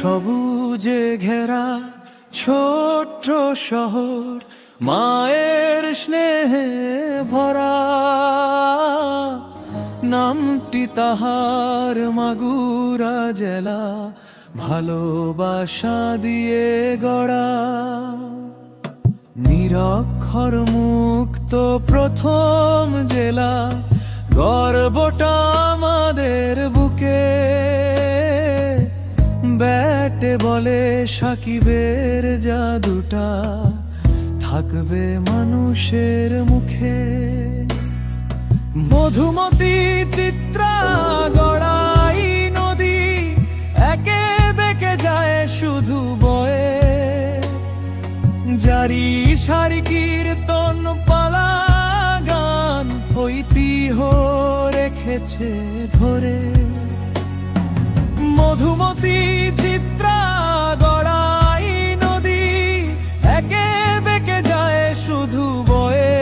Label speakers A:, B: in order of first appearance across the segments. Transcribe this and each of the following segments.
A: সবুজে ঘেরা ছোট্ট শহর, মায়ের স্নেহে ভরা। নামটি তাহার মাগুরা জেলা, ভালোবাসা দিয়ে গড়া। নিরক্ষর মুক্ত প্রথম জেলা, গর্বটা আমাদের বুকে। ব্যাটে বলে সাকিবের জাদুটা থাকবে মানুষের মুখে। মধুমতি চিত্রা গড়াই নদী, একে বেঁকে যায় শুধু বয়ে। জারি সারি কীর্তন পালা গান, ঐতিহ্য রেখেছে ধরে। মধুমতি চিত্রা গড়াই নদী, একে বেঁকে যায় শুধু বয়ে।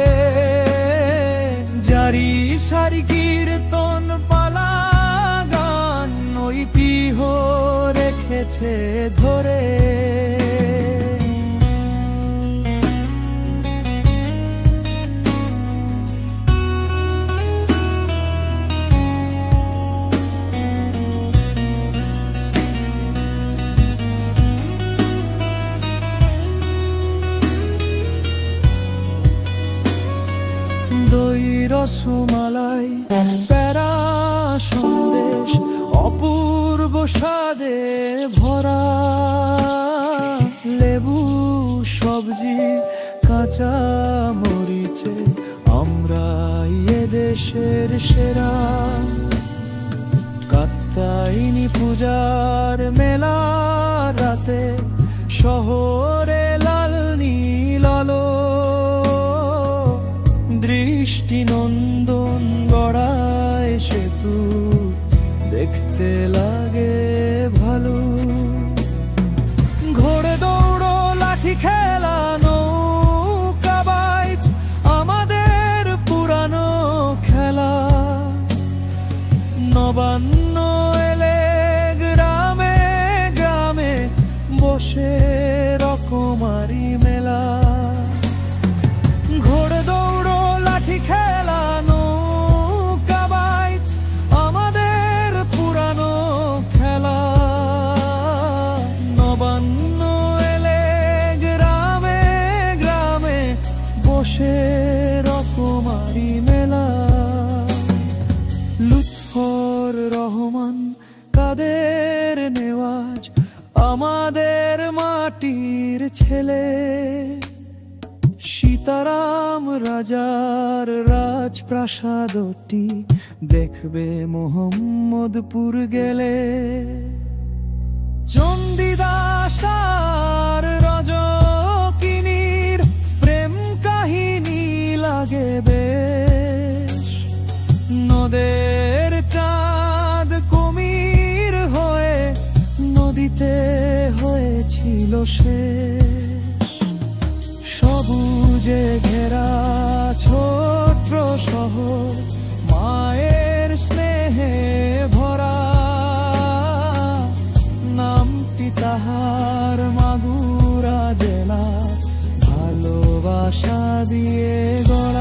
A: জারি সারি কীর্তন পালা গান, ঐতিহ্য রেখেছে ধরে। দই রসমালাই প্যারা সন্দেশ, অপূর্ব স্বাদে ভরা। লেবু সবজি কাঁচা মরিচে, আমরাই এ দেশের সেরা। কাত্যায়নী পূজার মেলা রাতে, শহরে লাল নীল আলো। দৃষ্টিনন্দন গড়ায় সেতু, দেখতে লাগে ভালো। ঘোড়ে দৌড় লাঠি খেলা নৌকা বাইচ, আমাদের পুরানো খেলা। নবান্ন এলে গ্রামে গ্রামে বসে রকমারি মেলা। ঘোড়ে দৌড় লাঠি খেলা নৌকা বাইচ, আমাদের পুরানো খেলা। নবান্ন এলে গ্রামে গ্রামে বসে রকমারি মেলা। লুৎফর রহমান কাদের নেওয়াজ, আমাদের মাটির ছেলে। সীতারাম রাজার রাজপ্রাসাদটি দেখবে মোহাম্মদপুর গেলে। চণ্ডীদাস আর রজকিনীর প্রেম কাহিনী লাগে বেশ। নদের চাঁদ কুমির হয়ে নদীতে হয়েছিল শেষ। সবুজে ঘেরা ছোট্ট শহর, মায়ের স্নেহে ভরা। নামটি তাহার মাগুরা জেলা, ভালোবাসা দিয়ে গড়া।